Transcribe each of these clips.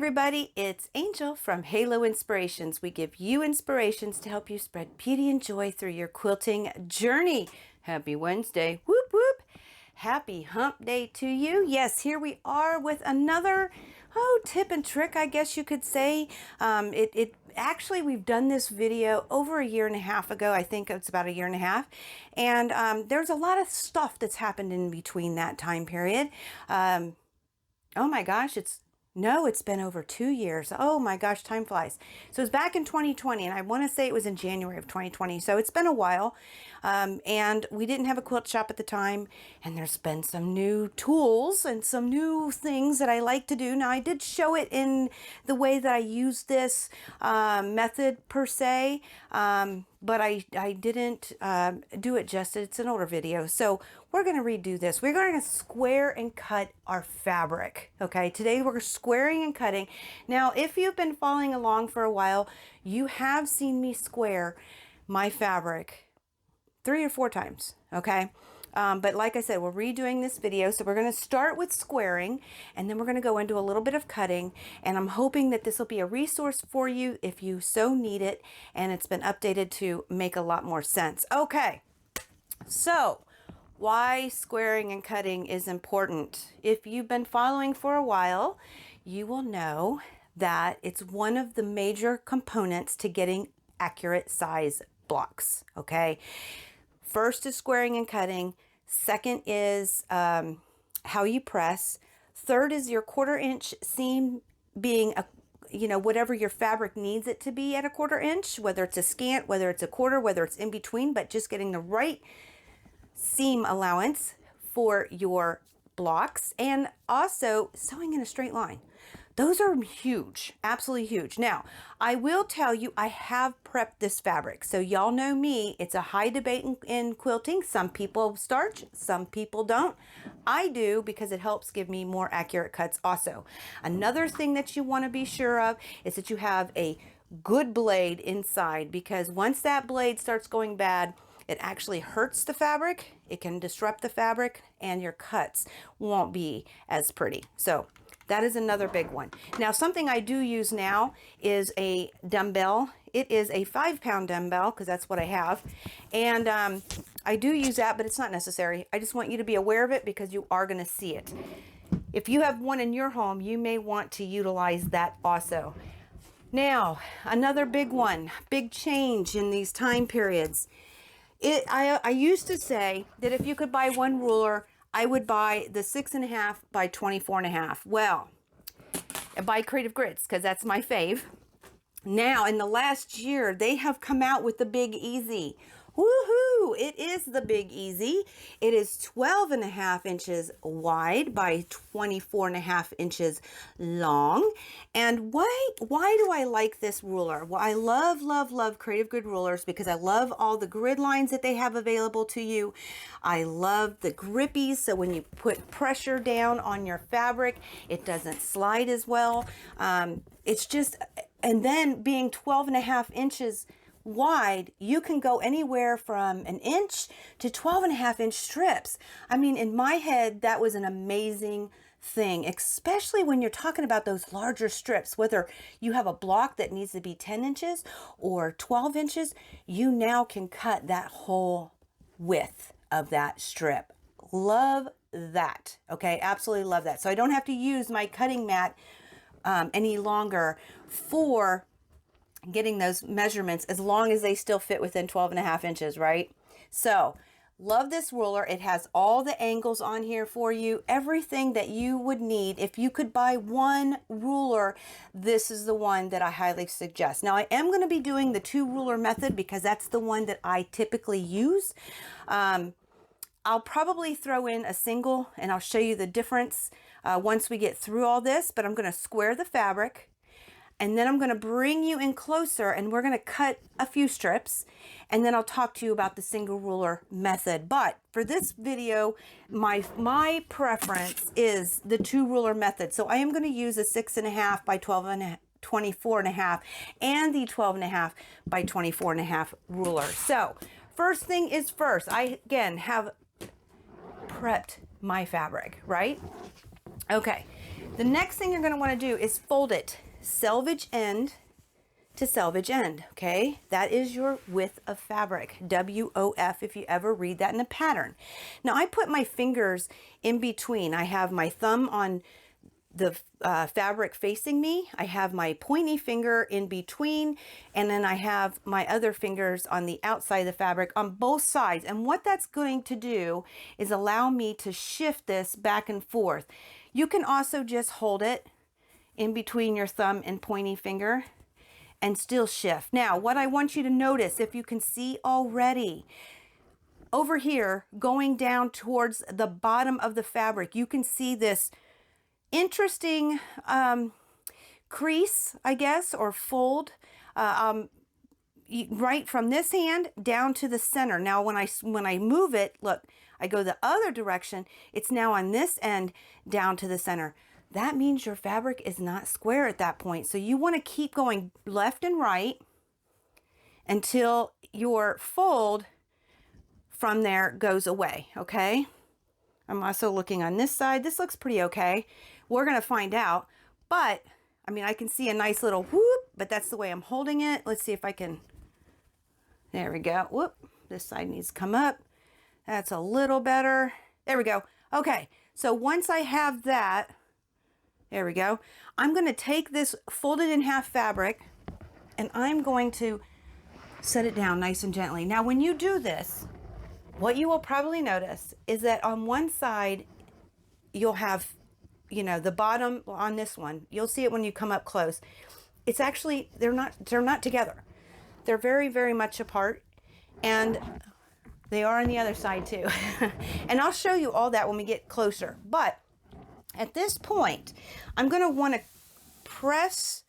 everybody, it's Angel from Halo Inspirations. We give you inspirations to help you spread beauty and joy through your quilting journey. Happy Wednesday. Whoop whoop. Happy hump day to you. Yes, here we are with another tip and trick, I guess you could say. Actually, we've done this video over a year and a half ago. I think it's about a year and a half. And there's a lot of stuff that's happened in between that time period. Oh my gosh, it's been over 2 years. Oh my gosh, time flies. So it's back in 2020, and I want to say it was in January of 2020. So it's been a while, and we didn't have a quilt shop at the time, and there's been some new tools and some new things that I like to do. Now, I did show it in the way that I use this method per se, but I didn't do it justice. It's an older video. So we're going to redo this. We're going to square and cut our fabric. Okay, today we're squaring and cutting. Now, if you've been following along for a while, you have seen me square my fabric 3 or 4 times. Okay. But like I said, we're redoing this video. So we're going to start with squaring, and then we're going to go into a little bit of cutting. And I'm hoping that this will be a resource for you if you so need it. And it's been updated to make a lot more sense. Okay. So why squaring and cutting is important. If you've been following for a while, you will know that it's one of the major components to getting accurate size blocks. Okay. First is squaring and cutting. Second is how you press. Third is your 1/4 inch seam being whatever your fabric needs it to be at a 1/4 inch, whether it's a scant, whether it's a 1/4, whether it's in between, but just getting the right seam allowance for your blocks, and also sewing in a straight line. Those are huge, absolutely huge. Now, I will tell you, I have prepped this fabric. So y'all know me, it's a high debate in quilting. Some people starch, some people don't. I do because it helps give me more accurate cuts also. Another thing that you want to be sure of is that you have a good blade inside, because once that blade starts going bad, it actually hurts the fabric. It can disrupt the fabric, and your cuts won't be as pretty. So that is another big one. Now, something I do use now is a dumbbell. It is a 5-pound dumbbell, because that's what I have. And I do use that, but it's not necessary. I just want you to be aware of it because you are going to see it. If you have one in your home, you may want to utilize that also. Now, another big one, big change in these time periods. I used to say that if you could buy one ruler, I would buy the 6.5 by 24.5. Well, I buy Creative Grits because that's my fave. Now, in the last year, they have come out with the Big Easy. Woohoo! It is the Big Easy. It is 12.5 inches wide by 24.5 inches long. And why do I like this ruler? Well, I love Creative Grid rulers because I love all the grid lines that they have available to you. I love the grippies, so when you put pressure down on your fabric, it doesn't slide as well. It's just, and then being 12.5 inches wide, you can go anywhere from 1 inch to 12.5 inch strips. I mean, in my head, that was an amazing thing, especially when you're talking about those larger strips, whether you have a block that needs to be 10 inches or 12 inches, you now can cut that whole width of that strip. Love that. Okay, absolutely love that. So I don't have to use my cutting mat any longer for getting those measurements, as long as they still fit within 12.5 inches, right? So love this ruler. It has all the angles on here for you, everything that you would need. If you could buy one ruler, this is the one that I highly suggest. Now, I am going to be doing the 2 ruler method because that's the one that I typically use. I'll probably throw in a single, and I'll show you the difference once we get through all this, but I'm going to square the fabric. And then I'm going to bring you in closer, and we're going to cut a few strips, and then I'll talk to you about the single ruler method. But for this video, my preference is the 2 ruler method. So I am going to use a 6.5 by 24.5 and the 12.5 by 24.5 ruler. So first thing is first, I again have prepped my fabric, right? Okay, The next thing you're going to want to do is fold it selvage end to selvage end, okay? That is your width of fabric, WOF, if you ever read that in a pattern. Now, I put my fingers in between. I have my thumb on the fabric facing me. I have my pointy finger in between, and then I have my other fingers on the outside of the fabric on both sides. And what that's going to do is allow me to shift this back and forth. You can also just hold it in between your thumb and pointy finger and still shift. Now, what I want you to notice, if you can see already, over here, going down towards the bottom of the fabric, you can see this interesting crease, I guess, or fold, right from this hand down to the center. Now, when I move it, look, I go the other direction, it's now on this end down to the center. That means your fabric is not square at that point. So you want to keep going left and right until your fold from there goes away, okay? I'm also looking on this side. This looks pretty okay. We're going to find out, but I mean, I can see a nice little whoop, but that's the way I'm holding it. Let's see if I can, there we go. Whoop, this side needs to come up. That's a little better. There we go. Okay, so once I have that, there we go. I'm going to take this folded in half fabric and I'm going to set it down nice and gently. Now, when you do this, what you will probably notice is that on one side, you'll have, you know, the bottom on this one, you'll see it when you come up close. It's actually, they're not together. They're very, very much apart, and they are on the other side too. And I'll show you all that when we get closer. But at this point, I'm going to want to press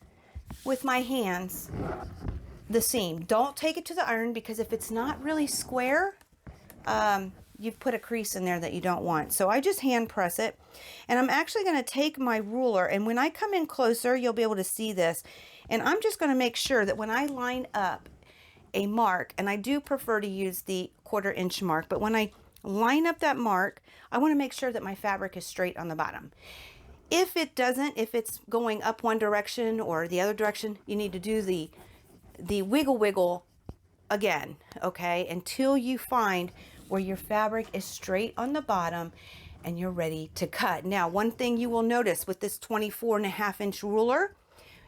with my hands the seam. Don't take it to the iron, because if it's not really square, you've put a crease in there that you don't want. So I just hand press it, and I'm actually going to take my ruler, and when I come in closer, you'll be able to see this. And I'm just going to make sure that when I line up a mark, and I do prefer to use the 1/4 inch mark, but when I line up that mark, I want to make sure that my fabric is straight on the bottom. If it doesn't, if it's going up one direction or the other direction, you need to do the wiggle again, okay, until you find where your fabric is straight on the bottom and you're ready to cut. Now, one thing you will notice with this 24.5 inch ruler,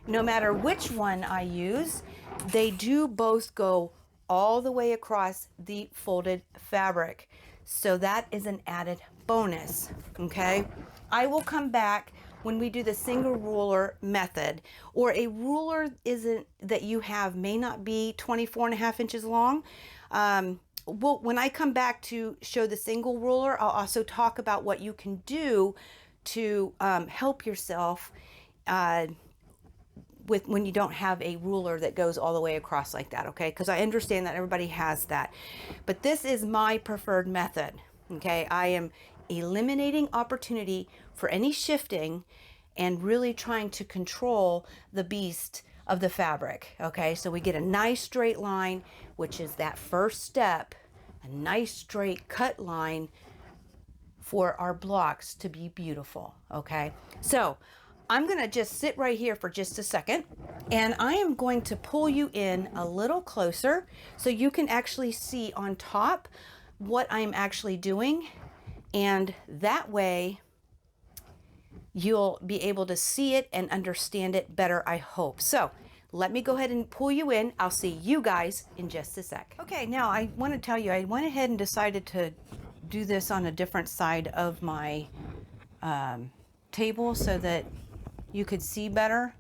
no matter which one I use, they do both go all the way across the folded fabric. So that is an added bonus, okay? I will come back when we do the single ruler method, or a ruler that you have may not be 24.5 inches long. When I come back to show the single ruler, I'll also talk about what you can do to help yourself when you don't have a ruler that goes all the way across like that, okay? Because I understand that everybody has that. But this is my preferred method, okay? I am eliminating opportunity for any shifting and really trying to control the beast of the fabric, okay? So we get a nice straight line, which is that first step, a nice straight cut line for our blocks to be beautiful, okay? So I'm gonna just sit right here for just a second, and I am going to pull you in a little closer so you can actually see on top what I'm actually doing, and that way you'll be able to see it and understand it better, I hope. So let me go ahead and pull you in. I'll see you guys in just a sec. Okay, now I want to tell you, I went ahead and decided to do this on a different side of my table so that you could see better.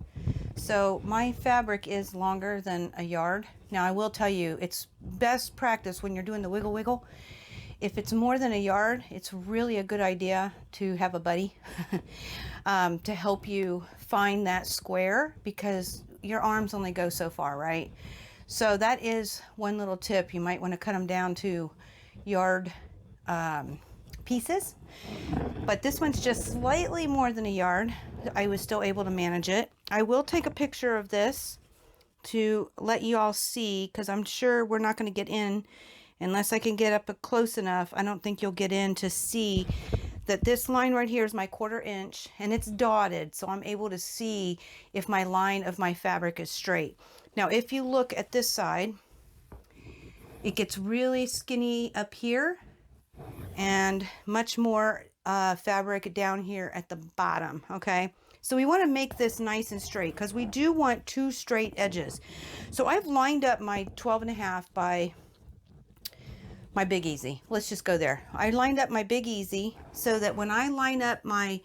So my fabric is longer than a yard. Now I will tell you, it's best practice when you're doing the wiggle. If it's more than a yard, it's really a good idea to have a buddy to help you find that square, because your arms only go so far, right? So that is one little tip. You might want to cut them down to yard pieces, but this one's just slightly more than a yard. I was still able to manage it. I will take a picture of this to let you all see, because I'm sure we're not going to get in unless I can get up close enough. I don't think you'll get in to see that this line right here is my 1/4 inch and it's dotted, so I'm able to see if my line of my fabric is straight. Now, if you look at this side, it gets really skinny up here and much more fabric down here at the bottom, okay? So we want to make this nice and straight because we do want 2 straight edges. So I've lined up my 12.5 by my Big Easy. Let's just go there. I lined up my Big Easy so that when I line up my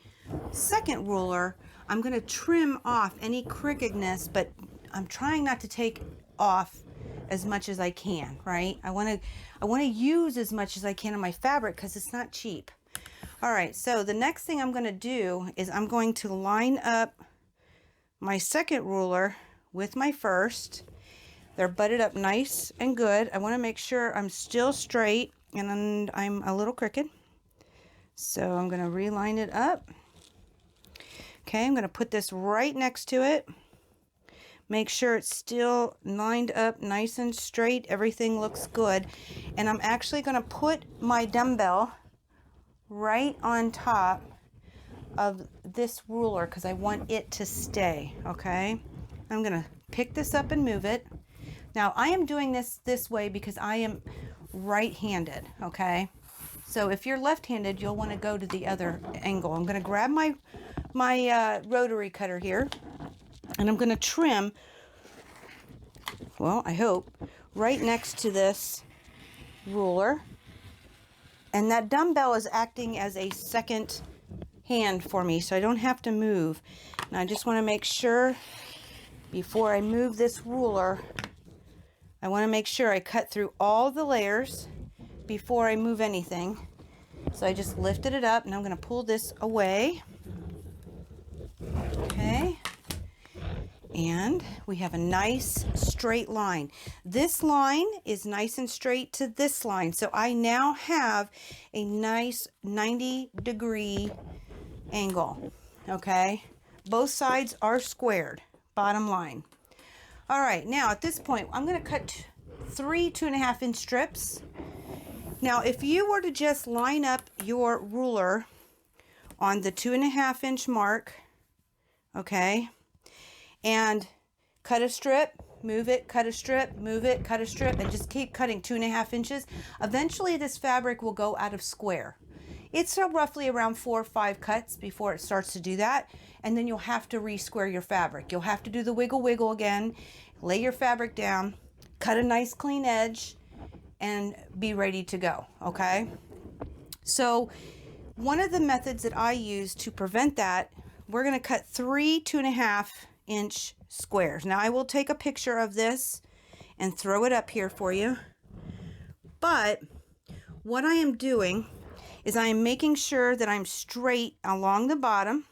second ruler, I'm going to trim off any crookedness, but I'm trying not to take off as much as I can, right? I want to use as much as I can of my fabric because it's not cheap. All right, so the next thing I'm going to do is I'm going to line up my second ruler with my first. They're butted up nice and good. I want to make sure I'm still straight and I'm a little crooked. So I'm going to reline it up. Okay, I'm going to put this right next to it. Make sure it's still lined up nice and straight. Everything looks good. And I'm actually going to put my dumbbell right on top of this ruler because I want it to stay, okay? I'm going to pick this up and move it. Now, I am doing this way because I am right-handed, okay? So if you're left-handed, you'll want to go to the other angle. I'm going to grab my rotary cutter here, and I'm going to trim, well, I hope, right next to this ruler. And that dumbbell is acting as a second hand for me, so I don't have to move. Now, I just want to make sure before I move this ruler, I want to make sure I cut through all the layers before I move anything. So I just lifted it up and I'm going to pull this away. Okay. And we have a nice straight line. This line is nice and straight to this line. So I now have a nice 90-degree angle. Okay. Both sides are squared. Bottom line. All right, now at this point, I'm going to cut 3 2.5-inch strips. Now, if you were to just line up your ruler on the 2.5-inch mark, okay, and cut a strip, move it, cut a strip, move it, cut a strip, and just keep cutting 2.5 inches, eventually this fabric will go out of square. It's roughly around 4 or 5 cuts before it starts to do that, and then you'll have to re-square your fabric. You'll have to do the wiggle wiggle again, lay your fabric down, cut a nice clean edge, and be ready to go, okay? So one of the methods that I use to prevent that, we're going to cut 3 2.5-inch squares. Now I will take a picture of this and throw it up here for you, but what I am doing is I am making sure that I'm straight along the bottom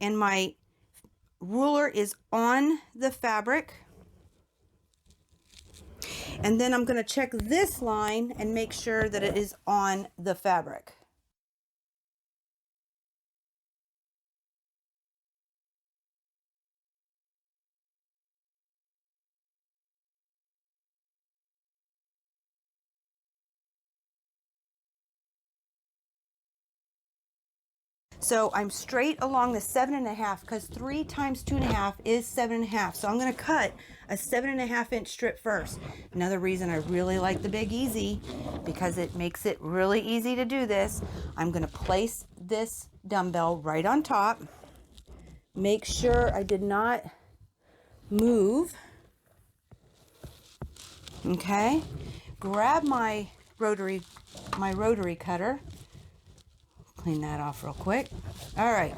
and my ruler is on the fabric. And then I'm going to check this line and make sure that it is on the fabric. So I'm straight along the 7.5 because 3 times 2.5 is 7.5. So I'm going to cut a 7.5-inch strip first. Another reason I really like the Big Easy, because it makes it really easy to do this. I'm going to place this dumbbell right on top. Make sure I did not move. Okay. Grab my rotary cutter. Clean that off real quick. All right.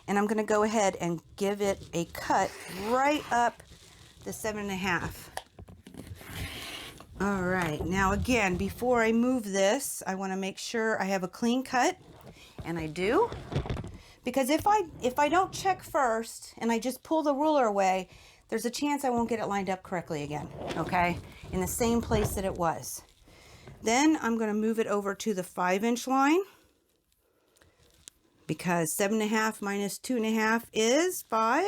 And I'm going to go ahead and give it a cut right up the 7.5. All right. Now again, before I move this, I want to make sure I have a clean cut, and I do. Because if I don't check first and I just pull the ruler away, there's a chance I won't get it lined up correctly again, okay? In the same place that it was. Then I'm going to move it over to the 5-inch line, because 7.5 minus 2.5 is 5.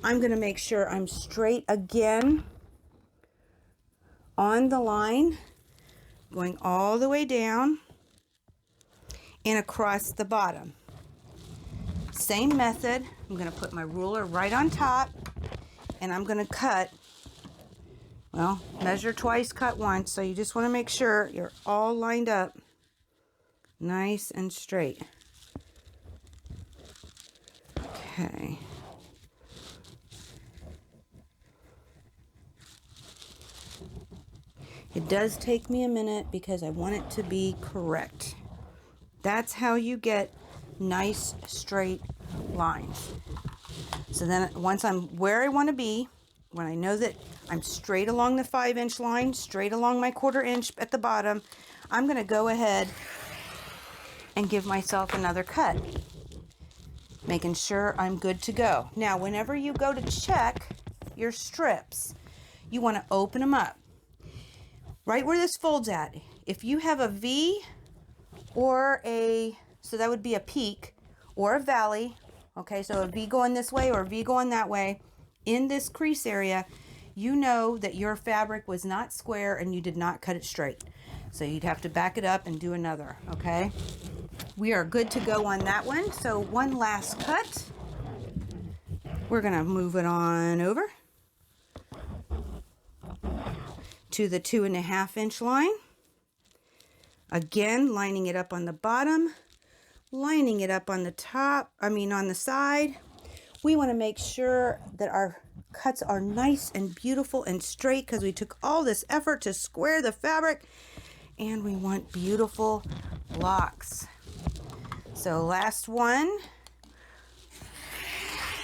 I'm going to make sure I'm straight again on the line, going all the way down. and across the bottom. Same method. I'm going to put my ruler right on top, and I'm going to cut, well, measure twice, cut once. So you just want to make sure you're all lined up nice and straight. Okay. It does take me a minute because I want it to be correct. That's how you get nice straight lines. So then once I'm where I want to be, when I know that I'm straight along the 5-inch line, straight along my 1/4 inch at the bottom, I'm going to go ahead and give myself another cut, making sure I'm good to go. Now, whenever you go to check your strips, you want to open them up. Right where this folds at. If you have a V or so that would be a peak or a valley, okay, so a V going this way or a V going that way, in this crease area, you know that your fabric was not square and you did not cut it straight. So you'd have to back it up and do another, okay? We are good to go on that one. So one last cut. We're gonna move it on over to the 2.5 inch line. Again, lining it up on the bottom, lining it up on the top, on the side. We want to make sure that our cuts are nice and beautiful and straight because we took all this effort to square the fabric, and we want beautiful locks. So last one.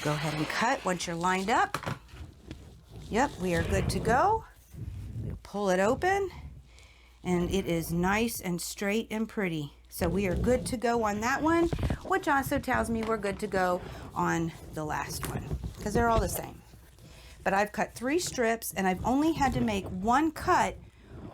Go ahead and cut once you're lined up. Yep, we are good to go. Pull it open, and it is nice and straight and pretty. So we are good to go on that one, which also tells me we're good to go on the last one because they're all the same. But I've cut 3 strips, and I've only had to make 1 cut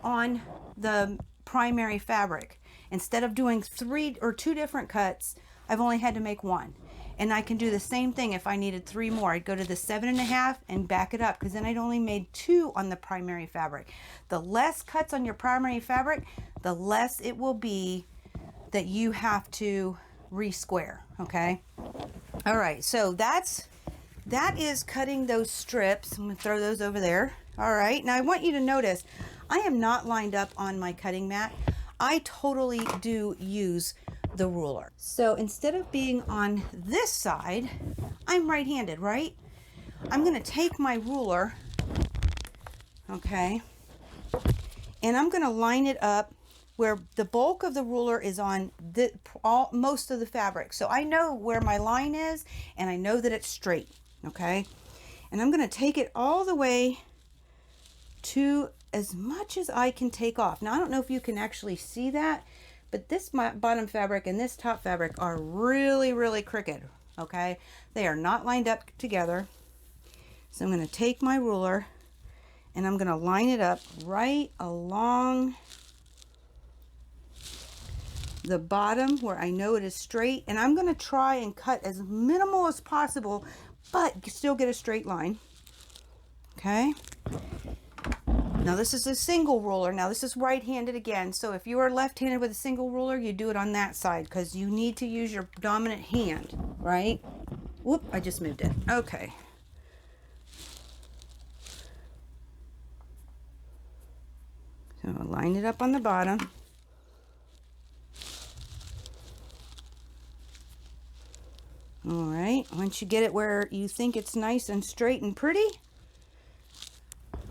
on the primary fabric. Instead of doing 3 or 2 different cuts, I've only had to make 1. And I can do the same thing if I needed 3 more. I'd go to the 7.5 and back it up, because then I'd only made 2 on the primary fabric. The less cuts on your primary fabric, the less it will be that you have to re-square, okay? All right, so that is cutting those strips. I'm gonna throw those over there. All right, now I want you to notice, I am not lined up on my cutting mat. I totally do use the ruler. So instead of being on this side, I'm right-handed, right? I'm gonna take my ruler, okay, and I'm gonna line it up where the bulk of the ruler is on most of the fabric. So I know where my line is, and I know that it's straight, okay? And I'm gonna take it all the way to as much as I can take off. Now, I don't know if you can actually see that, but this bottom fabric and this top fabric are really, really crooked, okay? They are not lined up together. So I'm gonna take my ruler and I'm gonna line it up right along the bottom where I know it is straight, and I'm gonna try and cut as minimal as possible, but still get a straight line, okay? Now this is a single ruler. Now this is right-handed again. So if you are left-handed with a single ruler, you do it on that side because you need to use your dominant hand, right? Whoop, I just moved it. Okay. So I'll line it up on the bottom. All right, once you get it where you think it's nice and straight and pretty,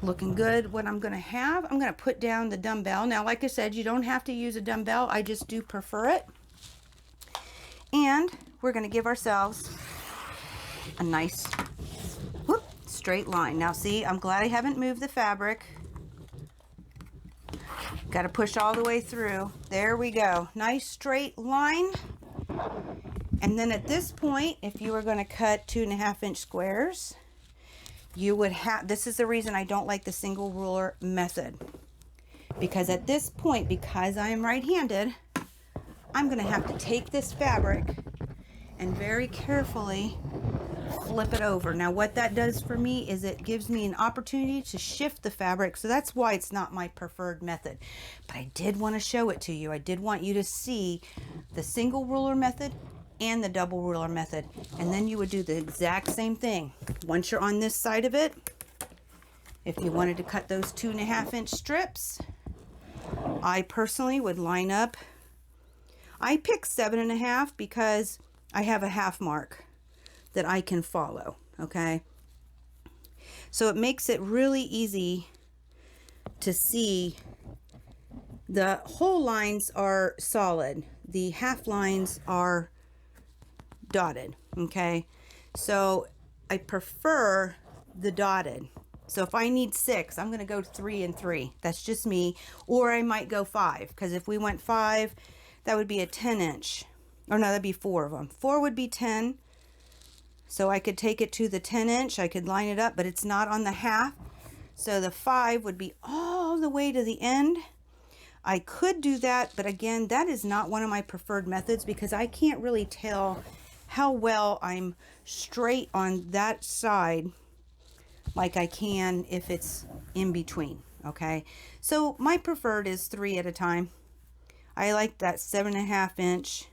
looking good, what I'm going to have, I'm going to put down the dumbbell. Now, like I said, you don't have to use a dumbbell. I just do prefer it. And we're going to give ourselves a nice whoop, straight line. Now, see, I'm glad I haven't moved the fabric. Got to push all the way through. There we go. Nice straight line. And then at this point, if you were going to cut 2.5 inch squares, you would have, this is the reason I don't like the single ruler method, because at this point, because I am right-handed, I'm going to have to take this fabric and very carefully flip it over. Now what that does for me is it gives me an opportunity to shift the fabric, so that's why it's not my preferred method. But I did want to show it to you. I did want you to see the single ruler method and the double ruler method, and then you would do the exact same thing. Once you're on this side of it, if you wanted to cut those 2.5-inch strips, I personally would line up. I pick 7.5 because I have a half mark that I can follow, okay? So it makes it really easy to see. The whole lines are solid. The half lines are dotted, okay? So I prefer the dotted. So if I need 6, I'm gonna go 3 and 3. That's just me. Or I might go 5, because if we went 5, that would be a 10-inch. Or no, that'd be 4 of them. 4 would be 10. So I could take it to the 10-inch. I could line it up, but it's not on the half. So the 5 would be all the way to the end. I could do that, but again, that is not one of my preferred methods because I can't really tell how well I'm straight on that side like I can if it's in between, okay? So my preferred is 3 at a time. I like that 7.5-inch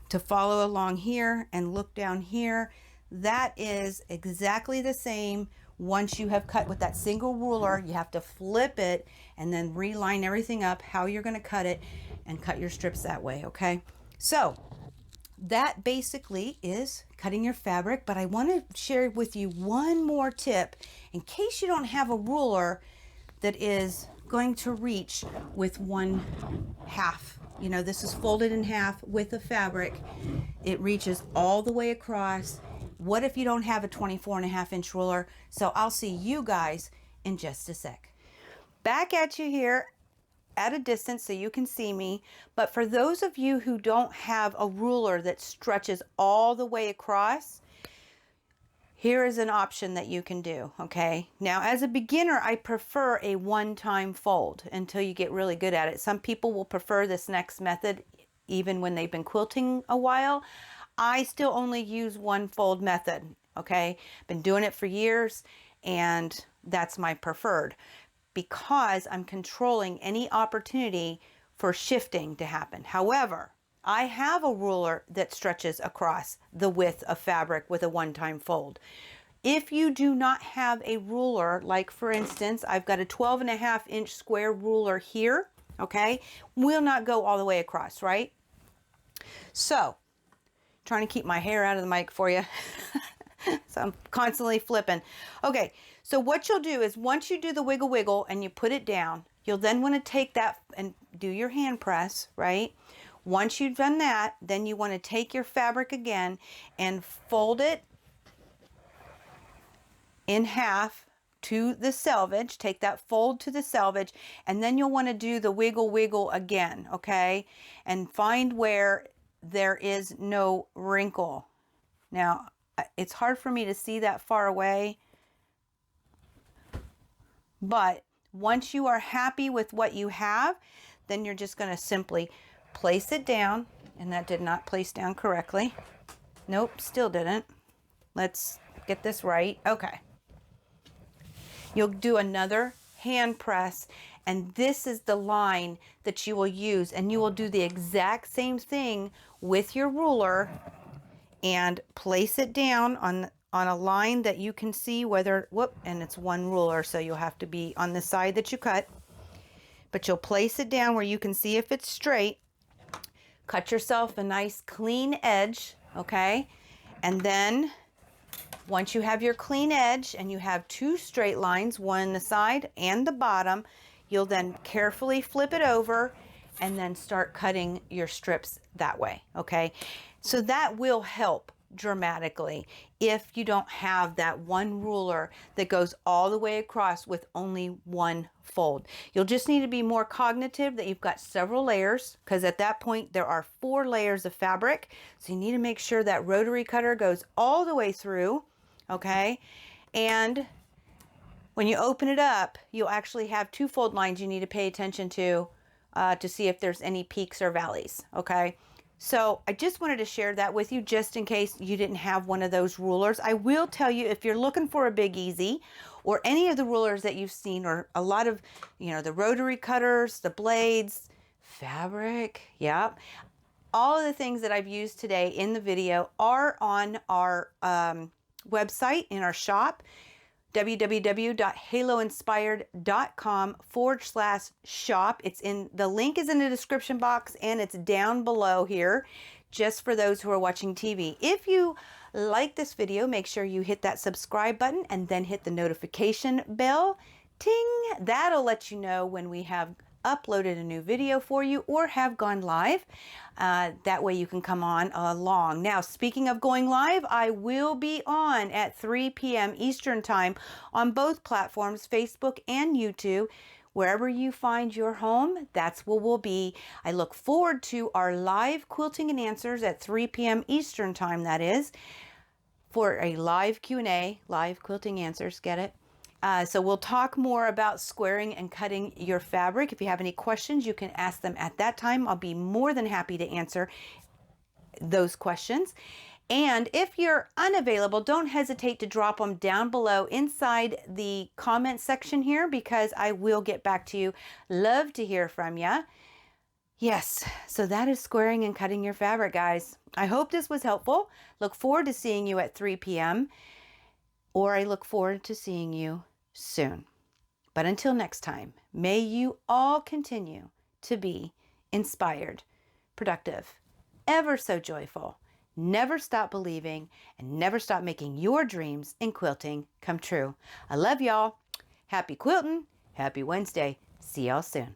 to follow along here and look down here. That is exactly the same. Once you have cut with that single ruler, you have to flip it and then reline everything up how you're going to cut it and cut your strips that way, okay? So that basically is cutting your fabric, but I want to share with you one more tip in case you don't have a ruler that is going to reach with 1/2. You know, this is folded in half with the fabric. It reaches all the way across. What if you don't have a 24.5-inch ruler? So I'll see you guys in just a sec. Back at you here at a distance so you can see me. But for those of you who don't have a ruler that stretches all the way across, here is an option that you can do, okay? Now, as a beginner, I prefer a one-time fold until you get really good at it. Some people will prefer this next method even when they've been quilting a while. I still only use one fold method, okay? Been doing it for years, and that's my preferred because I'm controlling any opportunity for shifting to happen. However, I have a ruler that stretches across the width of fabric with a one-time fold. If you do not have a ruler, like for instance, I've got a 12.5-inch square ruler here, okay? Will not go all the way across, right? So, trying to keep my hair out of the mic for you. So I'm constantly flipping. Okay, so what you'll do is once you do the wiggle wiggle and you put it down, you'll then want to take that and do your hand press, right? Once you've done that, then you want to take your fabric again and fold it in half to the selvage. Take that fold to the selvage, and then you'll want to do the wiggle wiggle again, okay? And find where there is no wrinkle. Now, it's hard for me to see that far away, but once you are happy with what you have, then you're just going to simply place it down, and that did not place down correctly. Nope, still didn't. Let's get this right. Okay. You'll do another hand press, and this is the line that you will use, and you will do the exact same thing with your ruler and place it down on a line that you can see whether, whoop, and it's one ruler, so you'll have to be on the side that you cut, but you'll place it down where you can see if it's straight. Cut yourself a nice clean edge, okay? And then once you have your clean edge and you have 2 straight lines, one the side and the bottom, you'll then carefully flip it over and then start cutting your strips that way, okay? So that will help dramatically if you don't have that one ruler that goes all the way across with only one fold. You'll just need to be more cognitive that you've got several layers, because at that point there are 4 layers of fabric. So you need to make sure that rotary cutter goes all the way through, okay? And when you open it up, you'll actually have 2 fold lines you need to pay attention to see if there's any peaks or valleys, okay? So I just wanted to share that with you just in case you didn't have one of those rulers. I will tell you, if you're looking for a Big Easy or any of the rulers that you've seen, or a lot of, the rotary cutters, the blades, fabric, yeah, all of the things that I've used today in the video are on our website, in our shop, www.haloinspired.com/shop. The link is in the description box, and it's down below here just for those who are watching TV. If you like this video, make sure you hit that subscribe button and then hit the notification bell. Ting! That'll let you know when we have uploaded a new video for you or have gone live. That way you can come on along. Now, speaking of going live, I will be on at 3 p.m. Eastern Time on both platforms, Facebook and YouTube. Wherever you find your home, that's where we'll be. I look forward to our live quilting and answers at 3 p.m. Eastern Time, that is, for a live Q&A, live quilting answers, get it? So we'll talk more about squaring and cutting your fabric. If you have any questions, you can ask them at that time. I'll be more than happy to answer those questions. And if you're unavailable, don't hesitate to drop them down below inside the comment section here, because I will get back to you. Love to hear from you. Yes, so that is squaring and cutting your fabric, guys. I hope this was helpful. Look forward to seeing you at 3 p.m. or I look forward to seeing you soon. But until next time, may you all continue to be inspired, productive, ever so joyful, never stop believing, and never stop making your dreams in quilting come true. I love y'all. Happy quilting. Happy Wednesday. See y'all soon.